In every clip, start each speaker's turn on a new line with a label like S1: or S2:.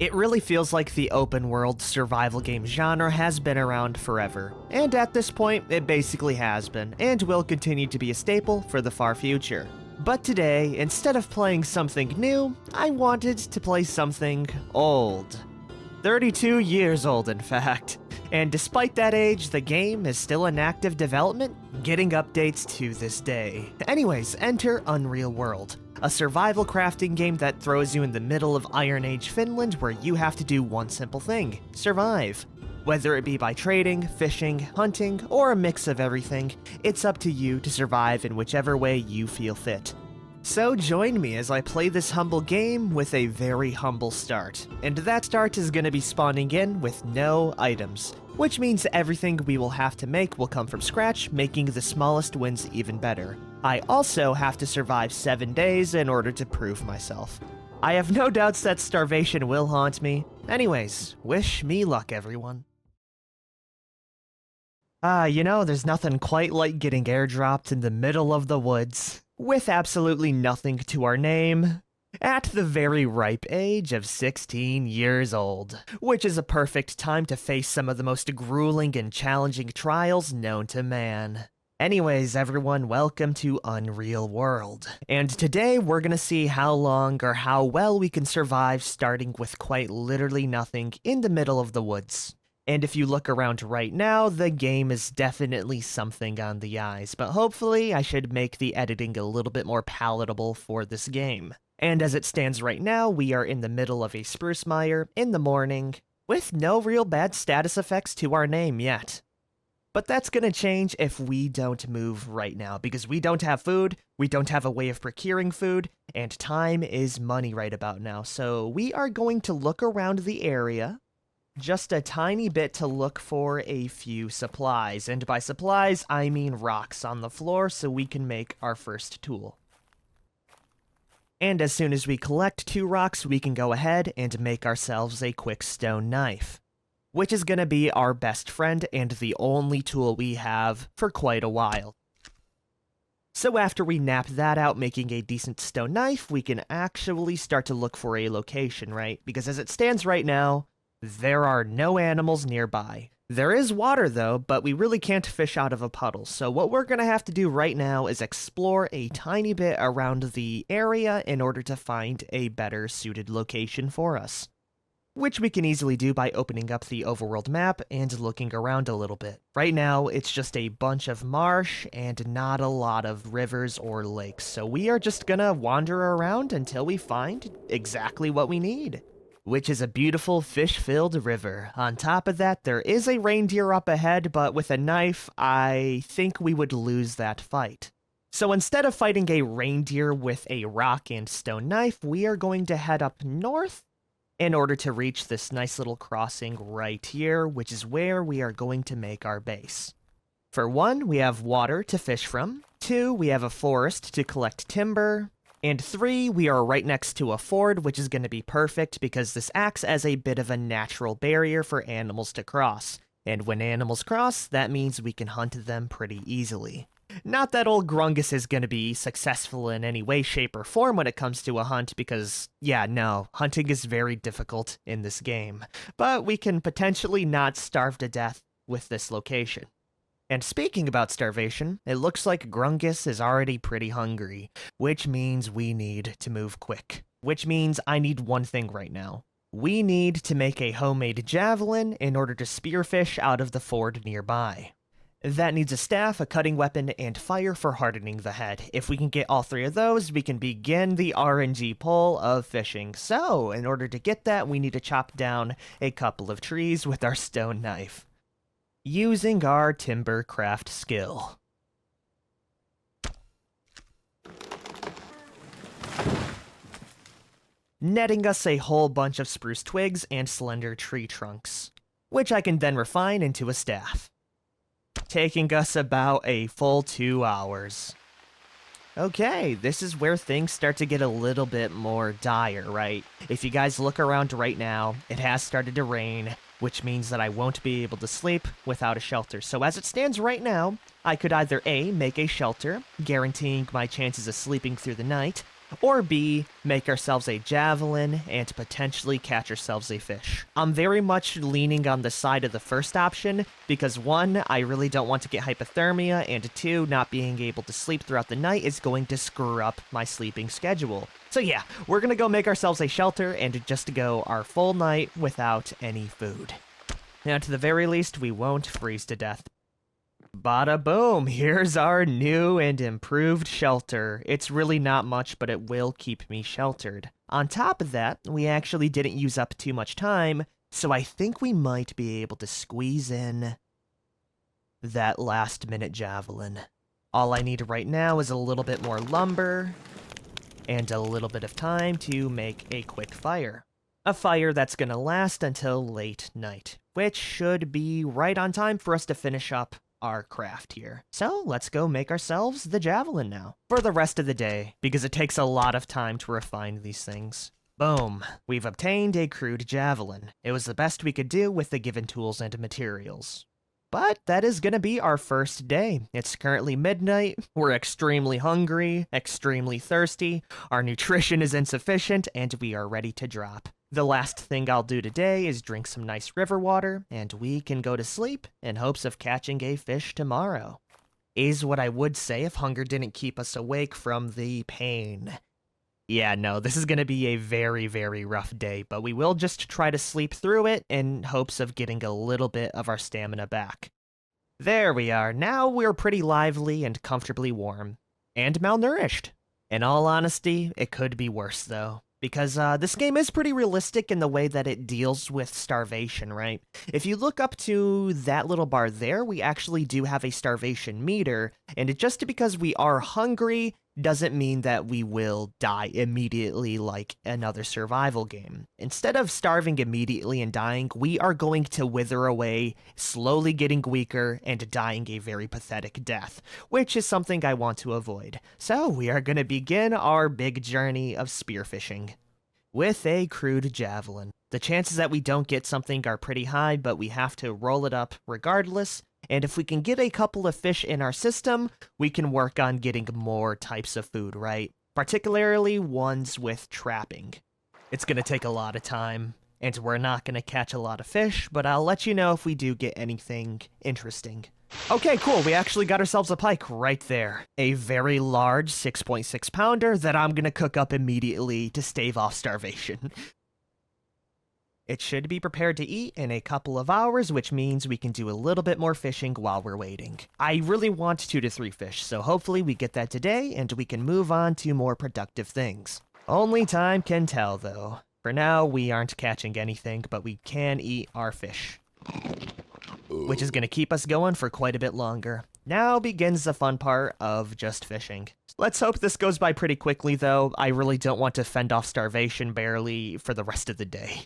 S1: It really feels like the open world survival game genre has been around forever, and at this point, it basically has been, and will continue to be a staple for the far future. But today, instead of playing something new, I wanted to play something old. 32 years old, in fact. And despite that age, the game is still in active development, getting updates to this day. Anyways, enter Unreal World, a survival crafting game that throws you in the middle of Iron Age Finland where you have to do one simple thing: survive. Whether it be by trading, fishing, hunting, or a mix of everything, it's up to you to survive in whichever way you feel fit. So join me as I play this humble game with a very humble start. And that start is going to be spawning in with no items, which means everything we will have to make will come from scratch, making the smallest wins even better. I also have to survive 7 days in order to prove myself. I have no doubts that starvation will haunt me. Anyways, wish me luck, everyone. There's nothing quite like getting airdropped in the middle of the woods, with absolutely nothing to our name, at the very ripe age of 16 years old, which is a perfect time to face some of the most grueling and challenging trials known to man. Anyways, everyone, welcome to Unreal World. And today we're gonna see how long or how well we can survive starting with quite literally nothing in the middle of the woods. And if you look around right now, the game is definitely something on the eyes, but hopefully I should make the editing a little bit more palatable for this game. And as it stands right now, we are in the middle of a spruce mire in the morning, with no real bad status effects to our name yet. But that's gonna change if we don't move right now, because we don't have food, we don't have a way of procuring food, and time is money right about now. So we are going to look around the area, just a tiny bit, to look for a few supplies. And by supplies, I mean rocks on the floor so we can make our first tool. And as soon as we collect 2 rocks, we can go ahead and make ourselves a quick stone knife, which is going to be our best friend and the only tool we have for quite a while. So after we nap that out, making a decent stone knife, we can actually start to look for a location, right? Because as it stands right now, there are no animals nearby. There is water though, but we really can't fish out of a puddle, so what we're gonna have to do right now is explore a tiny bit around the area in order to find a better suited location for us. Which we can easily do by opening up the overworld map and looking around a little bit. Right now, it's just a bunch of marsh and not a lot of rivers or lakes, so we are just gonna wander around until we find exactly what we need, which is a beautiful fish-filled river. On top of that, there is a reindeer up ahead, but with a knife, I think we would lose that fight. So instead of fighting a reindeer with a rock and stone knife, we are going to head up north in order to reach this nice little crossing right here, which is where we are going to make our base. For 1, we have water to fish from. 2, we have a forest to collect timber. And 3, we are right next to a ford, which is going to be perfect because this acts as a bit of a natural barrier for animals to cross. And when animals cross, that means we can hunt them pretty easily. Not that old Grungus is going to be successful in any way, shape, or form when it comes to a hunt because, hunting is very difficult in this game. But we can potentially not starve to death with this location. And speaking about starvation, it looks like Grungus is already pretty hungry, which means we need to move quick. Which means I need one thing right now. We need to make a homemade javelin in order to spearfish out of the ford nearby. That needs a staff, a cutting weapon, and fire for hardening the head. If we can get all 3 of those, we can begin the RNG pull of fishing. So, in order to get that, we need to chop down a couple of trees with our stone knife, using our timber craft skill. Netting us a whole bunch of spruce twigs and slender tree trunks, which I can then refine into a staff, taking us about a full 2 hours. Okay, this is where things start to get a little bit more dire, right? If you guys look around right now, it has started to rain, which means that I won't be able to sleep without a shelter. So as it stands right now, I could either A, make a shelter, guaranteeing my chances of sleeping through the night, or B, make ourselves a javelin and potentially catch ourselves a fish. I'm very much leaning on the side of the first option because 1, I really don't want to get hypothermia, and 2, not being able to sleep throughout the night is going to screw up my sleeping schedule. So yeah, we're gonna go make ourselves a shelter and just go our full night without any food. Now, to the very least, we won't freeze to death. Bada boom, here's our new and improved shelter. It's really not much, but it will keep me sheltered. On top of that, we actually didn't use up too much time, so I think we might be able to squeeze in that last-minute javelin. All I need right now is a little bit more lumber and a little bit of time to make a quick fire. A fire that's gonna last until late night, which should be right on time for us to finish up our craft here. So let's go make ourselves the javelin now for the rest of the day, because it takes a lot of time to refine these things. Boom, we've obtained a crude javelin. It was the best we could do with the given tools and materials. But that is gonna be our first day. It's currently midnight, we're extremely hungry, extremely thirsty, our nutrition is insufficient, and we are ready to drop. The last thing I'll do today is drink some nice river water, and we can go to sleep in hopes of catching a fish tomorrow. Is what I would say if hunger didn't keep us awake from the pain. Yeah, no, this is gonna be a very, very rough day, but we will just try to sleep through it in hopes of getting a little bit of our stamina back. There we are, now we're pretty lively and comfortably warm. And malnourished. In all honesty, it could be worse though. Because this game is pretty realistic in the way that it deals with starvation, right? If you look up to that little bar there, we actually do have a starvation meter, and just because we are hungry doesn't mean that we will die immediately like another survival game. Instead of starving immediately and dying, we are going to wither away, slowly getting weaker and dying a very pathetic death, which is something I want to avoid. So we are going to begin our big journey of spearfishing with a crude javelin. The chances that we don't get something are pretty high, but we have to roll it up regardless. And if we can get a couple of fish in our system, we can work on getting more types of food, right? Particularly ones with trapping. It's gonna take a lot of time, and we're not gonna catch a lot of fish, but I'll let you know if we do get anything interesting. Okay, cool, we actually got ourselves a pike right there. A very large 6.6 pounder that I'm gonna cook up immediately to stave off starvation. It should be prepared to eat in a couple of hours, which means we can do a little bit more fishing while we're waiting. I really want 2 to 3 fish, so hopefully we get that today and we can move on to more productive things. Only time can tell, though. For now, we aren't catching anything, but we can eat our fish, which is going to keep us going for quite a bit longer. Now begins the fun part of just fishing. Let's hope this goes by pretty quickly, though. I really don't want to fend off starvation barely for the rest of the day.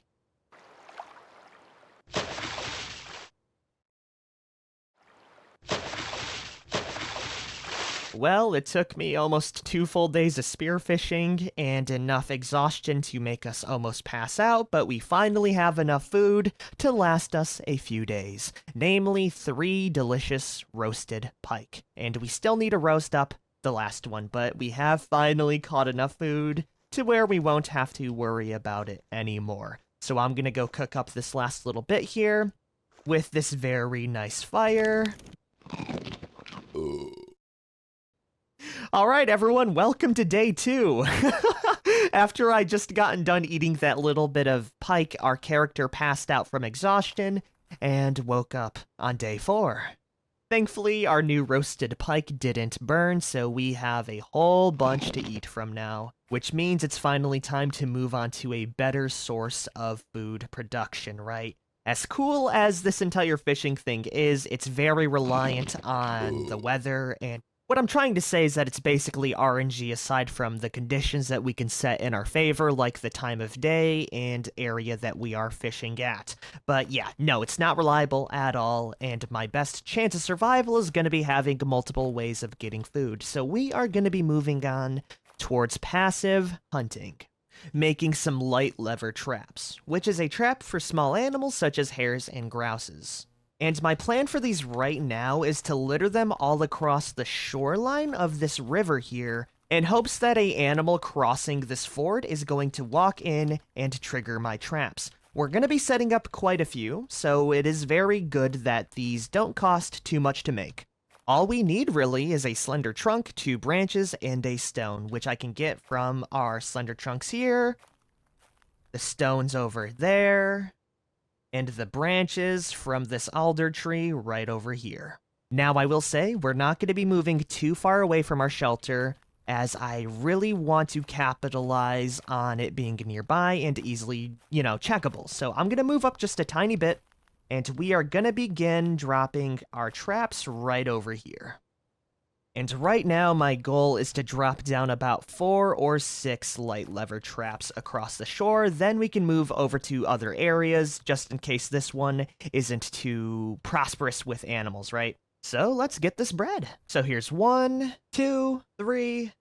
S1: Well, it took me almost 2 full days of spearfishing and enough exhaustion to make us almost pass out, but we finally have enough food to last us a few days, namely 3 delicious roasted pike. And we still need to roast up the last one, but we have finally caught enough food to where we won't have to worry about it anymore. So I'm gonna go cook up this last little bit here with this very nice fire. Alright everyone, welcome to day 2. After I just gotten done eating that little bit of pike, our character passed out from exhaustion and woke up on day 4. Thankfully, our new roasted pike didn't burn, so we have a whole bunch to eat from now, which means it's finally time to move on to a better source of food production, right? As cool as this entire fishing thing is, it's very reliant on the weather, and what I'm trying to say is that it's basically RNG aside from the conditions that we can set in our favor, like the time of day and area that we are fishing at. But yeah, no, it's not reliable at all, and my best chance of survival is going to be having multiple ways of getting food. So we are going to be moving on towards passive hunting, making some light lever traps, which is a trap for small animals such as hares and grouses. And my plan for these right now is to litter them all across the shoreline of this river here in hopes that a animal crossing this ford is going to walk in and trigger my traps. We're going to be setting up quite a few, so it is very good that these don't cost too much to make. All we need really is a slender trunk, 2 branches, and a stone, which I can get from our slender trunks here, the stones over there, and the branches from this alder tree right over here. Now I will say, we're not going to be moving too far away from our shelter, as I really want to capitalize on it being nearby and easily, checkable. So I'm going to move up just a tiny bit, and we are going to begin dropping our traps right over here. And right now, my goal is to drop down about 4 or 6 light lever traps across the shore, then we can move over to other areas, just in case this one isn't too prosperous with animals, right? So let's get this bread. So here's 1, 2, 3.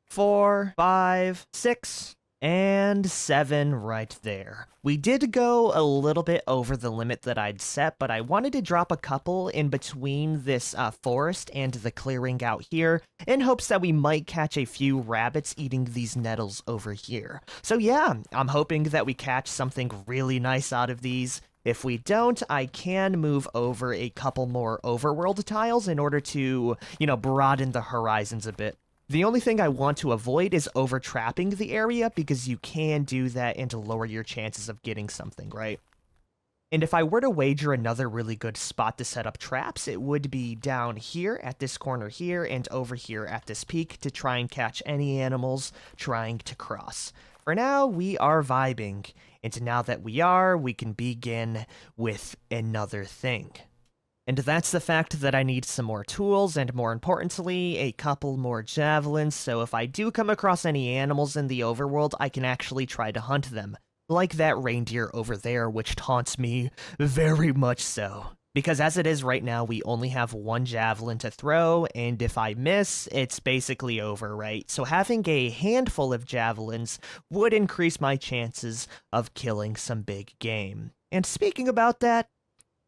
S1: 4, 5, 6, and 7 right there. We did go a little bit over the limit that I'd set, but I wanted to drop a couple in between this forest and the clearing out here, in hopes that we might catch a few rabbits eating these nettles over here. So yeah, I'm hoping that we catch something really nice out of these. If we don't, I can move over a couple more overworld tiles in order to, broaden the horizons a bit. The only thing I want to avoid is over-trapping the area, because you can do that and lower your chances of getting something, right? And if I were to wager another really good spot to set up traps, it would be down here at this corner here and over here at this peak to try and catch any animals trying to cross. For now, we are vibing, and now that we are, we can begin with another thing. And that's the fact that I need some more tools, and more importantly, a couple more javelins, so if I do come across any animals in the overworld, I can actually try to hunt them. Like that reindeer over there, which taunts me very much so. Because as it is right now, we only have 1 javelin to throw, and if I miss, it's basically over, right? So having a handful of javelins would increase my chances of killing some big game. And speaking about that,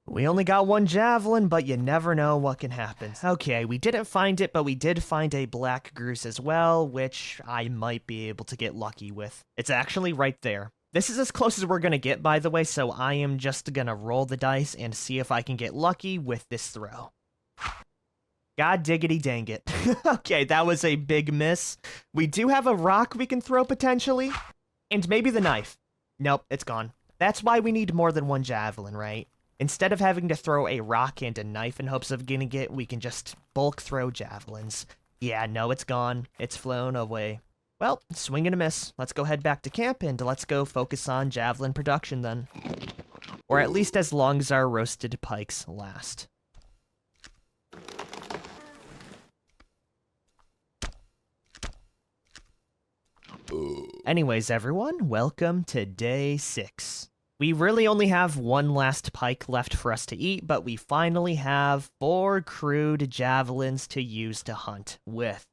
S1: we only got 1 javelin, but you never know what can happen. Okay, we didn't find it, but we did find a black goose as well, which I might be able to get lucky with. It's actually right there. This is as close as we're gonna get, by the way, so I am just gonna roll the dice and see if I can get lucky with this throw. God diggity dang it. Okay, that was a big miss. We do have a rock we can throw potentially, and maybe the knife. Nope, it's gone. That's why we need more than 1 javelin, right? Instead of having to throw a rock and a knife in hopes of getting it, we can just bulk throw javelins. Yeah, no, it's gone. It's flown away. Well, swing and a miss. Let's go head back to camp, and let's go focus on javelin production then. Or at least as long as our roasted pikes last. Anyways, everyone, welcome to day 6. We really only have 1 last pike left for us to eat, but we finally have 4 crude javelins to use to hunt with,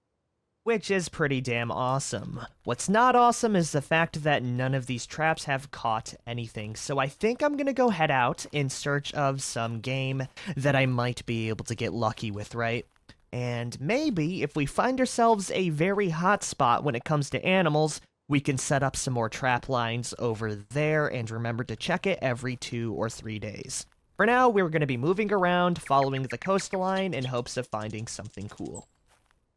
S1: which is pretty damn awesome. What's not awesome is the fact that none of these traps have caught anything, so I think I'm gonna go head out in search of some game that I might be able to get lucky with, right? And maybe if we find ourselves a very hot spot when it comes to animals, we can set up some more trap lines over there, and remember to check it every 2 or 3 days. For now, we're going to be moving around, following the coastline in hopes of finding something cool.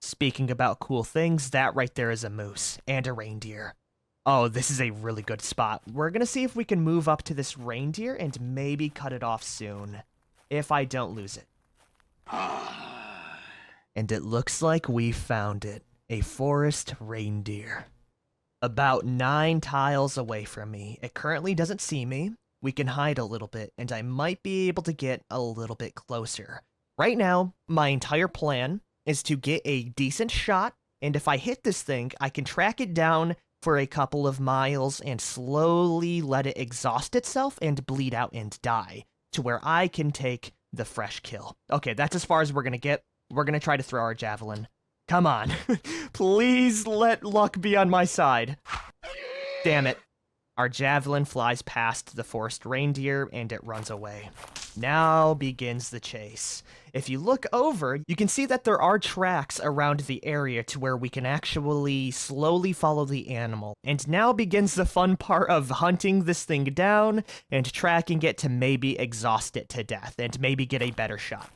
S1: Speaking about cool things, that right there is a moose, and a reindeer. Oh, this is a really good spot. We're going to see if we can move up to this reindeer and maybe cut it off soon, if I don't lose it. And it looks like we found it. A forest reindeer. About 9 tiles away from me. It currently doesn't see me. We can hide a little bit, and I might be able to get a little bit closer. Right now, my entire plan is to get a decent shot, and if I hit this thing, I can track it down for a couple of miles and slowly let it exhaust itself and bleed out and die, to where I can take the fresh kill. Okay, that's as far as we're gonna get. We're gonna try to throw our javelin. Come on. Please let luck be on my side. Damn it. Our javelin flies past the forced reindeer and it runs away. Now begins the chase. If you look over, you can see that there are tracks around the area to where we can actually slowly follow the animal. And now begins the fun part of hunting this thing down and tracking it to maybe exhaust it to death and maybe get a better shot.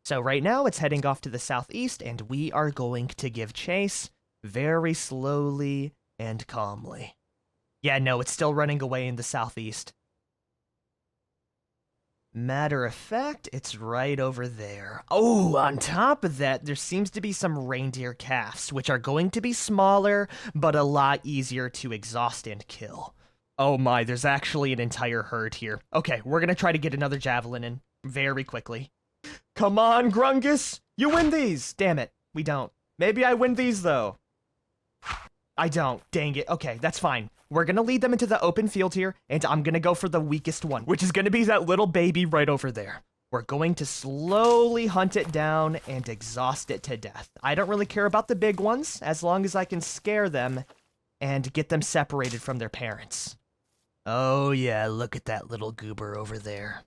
S1: So right now it's heading off to the southeast and we are going to give chase very slowly and calmly. Yeah, no, it's still running away in the southeast. Matter of fact, it's right over there. Oh, on top of that, there seems to be some reindeer calves, which are going to be smaller, but a lot easier to exhaust and kill. Oh my, there's actually an entire herd here. Okay, we're gonna try to get another javelin in very quickly. Come on, Grungus! You win these! Damn it, we don't. Maybe I win these, though. I don't. Dang it. Okay, that's fine. We're gonna lead them into the open field here, and I'm gonna go for the weakest one, which is gonna be that little baby right over there. We're going to slowly hunt it down and exhaust it to death. I don't really care about the big ones, as long as I can scare them and get them separated from their parents. Oh yeah, look at that little goober over there.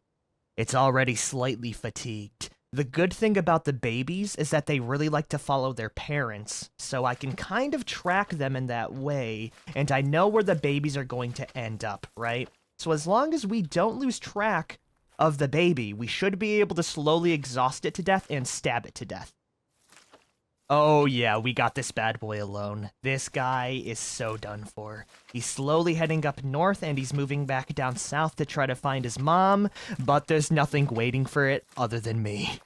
S1: It's already slightly fatigued. The good thing about the babies is that they really like to follow their parents, so I can kind of track them in that way, and I know where the babies are going to end up, right? So as long as we don't lose track of the baby, we should be able to slowly exhaust it to death and stab it to death. Oh yeah, we got this bad boy alone. This guy is so done for. He's slowly heading up north and he's moving back down south to try to find his mom, but there's nothing waiting for it other than me.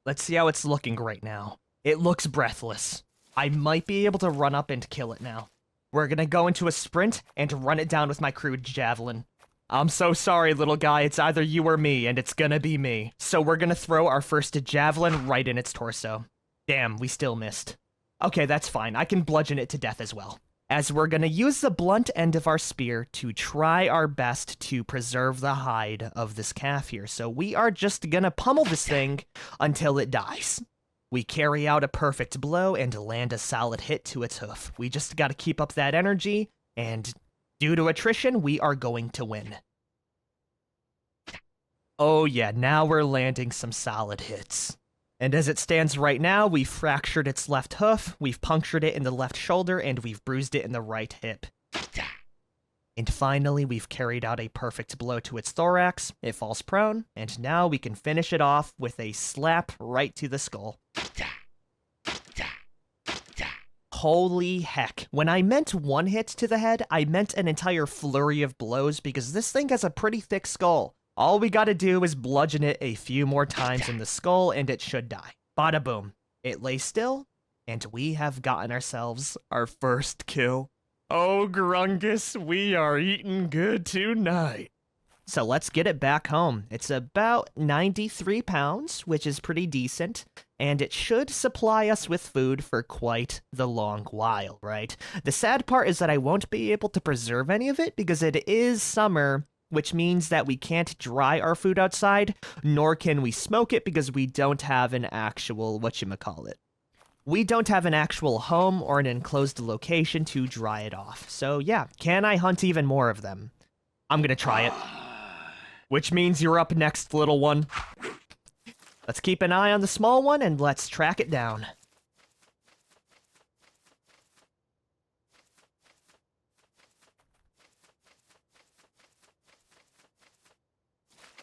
S1: Let's see how it's looking right now. It looks breathless. I might be able to run up and kill it now. We're gonna go into a sprint and run it down with my crude javelin. I'm so sorry, little guy, it's either you or me, and it's gonna be me. So we're gonna throw our first javelin right in its torso. Damn, we still missed. Okay, that's fine, I can bludgeon it to death as well. As we're gonna use the blunt end of our spear to try our best to preserve the hide of this calf here. So we are just gonna pummel this thing until it dies. We carry out a perfect blow and land a solid hit to its hoof. We just gotta keep up that energy, and due to attrition, we are going to win. Oh yeah, now we're landing some solid hits. And as it stands right now, we've fractured its left hoof, we've punctured it in the left shoulder, and we've bruised it in the right hip. And finally, we've carried out a perfect blow to its thorax, it falls prone, and now we can finish it off with a slap right to the skull. Holy heck. When I meant one hit to the head, I meant an entire flurry of blows because this thing has a pretty thick skull. All we gotta do is bludgeon it a few more times in the skull and it should die. Bada boom. It lays still, and we have gotten ourselves our first kill. Oh, Grungus, we are eating good tonight. So let's get it back home. It's about 93 pounds, which is pretty decent, and it should supply us with food for quite the long while, right? The sad part is that I won't be able to preserve any of it because it is summer, which means that we can't dry our food outside, nor can we smoke it because we don't have an actual, whatchamacallit. We don't have an actual home or an enclosed location to dry it off. So yeah, can I hunt even more of them? I'm gonna try it. Which means you're up next, little one. Let's keep an eye on the small one and let's track it down.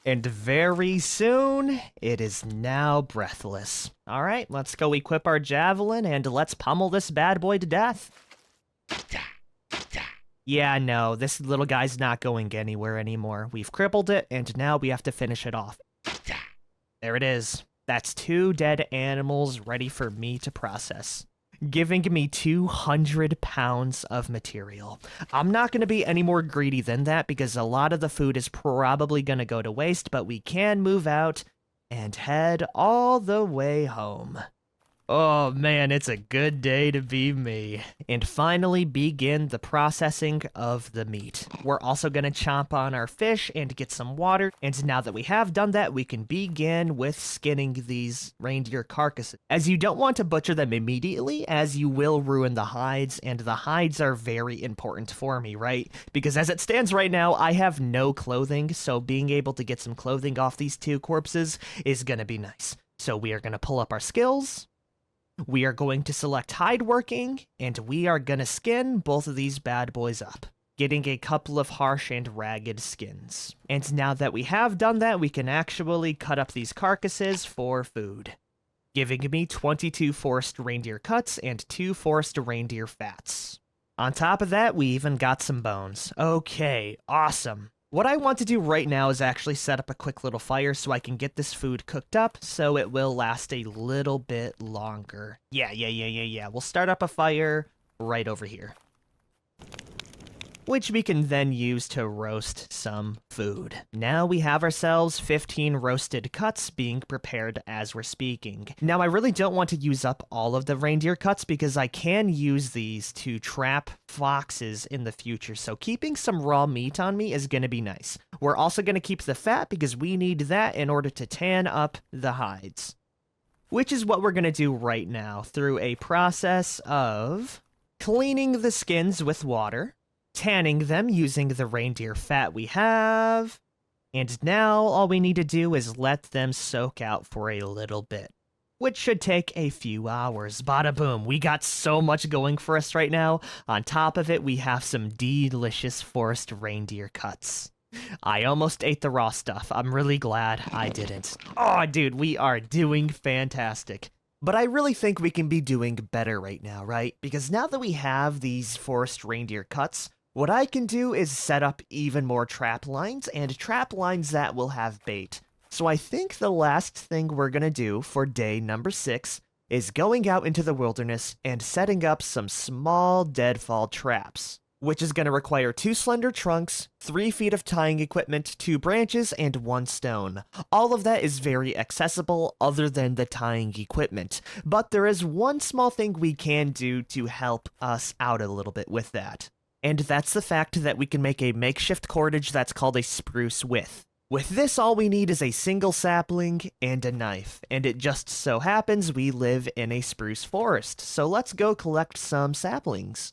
S1: And very soon, it is now breathless. Alright, let's go equip our javelin and let's pummel this bad boy to death. Yeah, no, this little guy's not going anywhere anymore. We've crippled it, and now we have to finish it off. There it is. That's 2 dead animals ready for me to process, giving me 200 pounds of material. I'm not going to be any more greedy than that because a lot of the food is probably going to go to waste, but we can move out and head all the way home. Oh man, it's a good day to be me. And finally begin the processing of the meat. We're also gonna chomp on our fish and get some water, and now that we have done that, we can begin with skinning these reindeer carcasses. As you don't want to butcher them immediately, as you will ruin the hides, and the hides are very important for me, right? Because as it stands right now, I have no clothing, so being able to get some clothing off these two corpses is gonna be nice. So we are gonna pull up our skills. We are going to select hide working, and we are gonna skin both of these bad boys up, getting a couple of harsh and ragged skins. And now that we have done that, we can actually cut up these carcasses for food, giving me 22 forest reindeer cuts and 2 forest reindeer fats. On top of that, we even got some bones. Okay, awesome. What I want to do right now is actually set up a quick little fire so I can get this food cooked up so it will last a little bit longer. Yeah. We'll start up a fire right over here, which we can then use to roast some food. Now we have ourselves 15 roasted cuts being prepared as we're speaking. Now I really don't want to use up all of the reindeer cuts because I can use these to trap foxes in the future, so keeping some raw meat on me is going to be nice. We're also going to keep the fat because we need that in order to tan up the hides, which is what we're going to do right now through a process of cleaning the skins with water, tanning them using the reindeer fat we have, and now all we need to do is let them soak out for a little bit, which should take a few hours. Bada boom, we got so much going for us right now. On top of it, we have some delicious forest reindeer cuts. I almost ate the raw stuff. I'm really glad I didn't. Oh, dude, we are doing fantastic. But I really think we can be doing better right now, right? Because now that we have these forest reindeer cuts, what I can do is set up even more trap lines, and trap lines that will have bait. So I think the last thing we're gonna do for day number 6 is going out into the wilderness and setting up some small deadfall traps, which is gonna require 2 slender trunks, 3 feet of tying equipment, 2 branches, and 1 stone. All of that is very accessible other than the tying equipment, but there is one small thing we can do to help us out a little bit with that. And that's the fact that we can make a makeshift cordage that's called a spruce withe. With this, all we need is a single sapling and a knife, and it just so happens we live in a spruce forest, so let's go collect some saplings.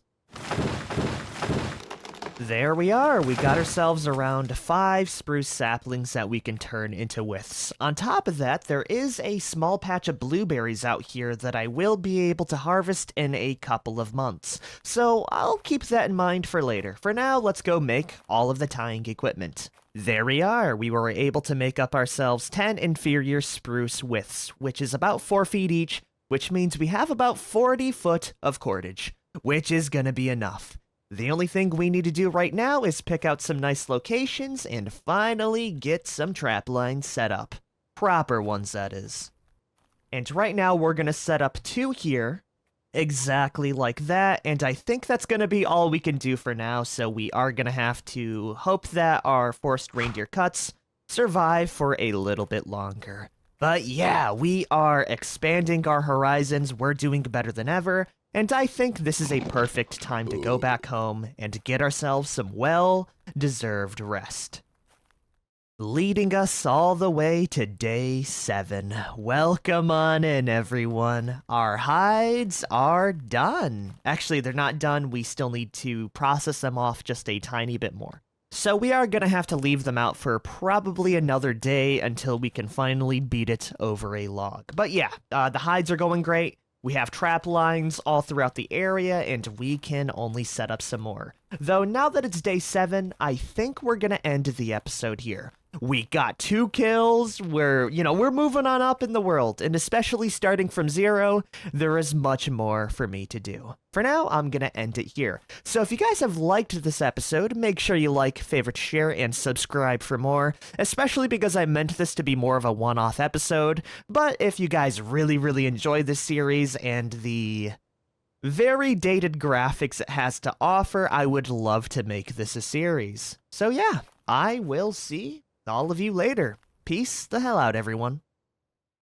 S1: There we are, we got ourselves around 5 spruce saplings that we can turn into withes. On top of that, there is a small patch of blueberries out here that I will be able to harvest in a couple of months, so I'll keep that in mind for later. For now, let's go make all of the tying equipment. There we are, we were able to make up ourselves 10 inferior spruce withes, which is about 4 feet each, which means we have about 40 foot of cordage, which is gonna be enough. The only thing we need to do right now is pick out some nice locations and finally get some trap lines set up. Proper ones, that is. And right now we're gonna set up 2 here, exactly like that, and I think that's gonna be all we can do for now, so we are gonna have to hope that our forest reindeer cuts survive for a little bit longer. But yeah, we are expanding our horizons, we're doing better than ever, and I think this is a perfect time to go back home and get ourselves some well-deserved rest. Leading us all the way to day 7. Welcome on in, everyone. Our hides are done. Actually, they're not done. We still need to process them off just a tiny bit more. So we are gonna have to leave them out for probably another day until we can finally beat it over a log. But yeah, the hides are going great. We have trap lines all throughout the area, and we can only set up some more. Though now that it's day 7, I think we're gonna end the episode here. We got 2 kills, we're moving on up in the world, and especially starting from 0, there is much more for me to do. For now, I'm gonna end it here. So if you guys have liked this episode, make sure you like, favorite, share, and subscribe for more, especially because I meant this to be more of a one-off episode, but if you guys really enjoy this series and the very dated graphics it has to offer, I would love to make this a series. So yeah, I will see all of you later. Peace the hell out, everyone.